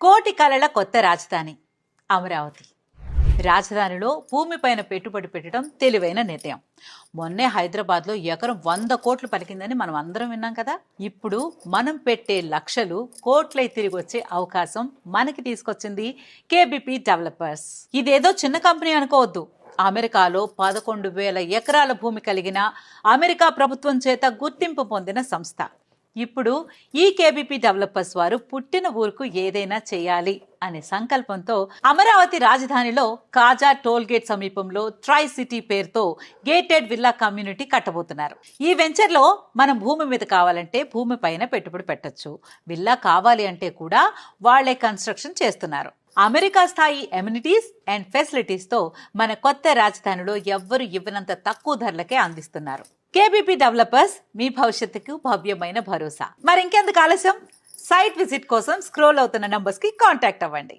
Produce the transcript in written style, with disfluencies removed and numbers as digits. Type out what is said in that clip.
కోటి కలల కొత్త రాజధాని అమరావతి. రాజధానిలో భూమిపైన పెట్టుబడి పెట్టడం తెలివైన నిర్ణయం. మొన్నే హైదరాబాద్లో ఎకరం 100 కోట్లు పలికిందని మనం అందరం విన్నాం కదా. ఇప్పుడు మనం పెట్టే లక్షలు కోట్లై తిరిగి వచ్చే అవకాశం మనకి తీసుకొచ్చింది కేబీపీ డెవలపర్స్. ఇదేదో చిన్న కంపెనీ అనుకోవద్దు. అమెరికాలో 11,000 ఎకరాల భూమి కలిగిన, అమెరికా ప్రభుత్వం చేత గుర్తింపు పొందిన సంస్థ. ఇప్పుడు ఈ కేబీపీ డెవలపర్స్ వారు పుట్టిన ఊరుకు ఏదైనా చేయాలి అనే సంకల్పంతో అమరావతి రాజధానిలో కాజా టోల్ గేట్ సమీపంలో ట్రై సిటీ పేరుతో గేటెడ్ విల్లా కమ్యూనిటీ కట్టబోతున్నారు. ఈ వెంచర్లో మనం భూమి మీద కావాలంటే భూమి పైన పెట్టుబడి పెట్టొచ్చు, విల్లా కావాలి అంటే కూడా వాళ్లే కన్స్ట్రక్షన్ చేస్తున్నారు. అమెరికా స్థాయి ఎమ్యూనిటీస్ అండ్ ఫెసిలిటీస్ తో మన కొత్త రాజధానిలో ఎవ్వరు ఇవ్వనంత తక్కువ ధరలకే అందిస్తున్నారు. కేబీపీ డెవలపర్స్ మీ భవిష్యత్తుకు భవ్యమైన భరోసా. మరి ఇంకెందుకు ఆలస్యం? సైట్ విజిట్ కోసం స్క్రోల్ అవుతున్న నంబర్స్ కి కాంటాక్ట్ అవ్వండి.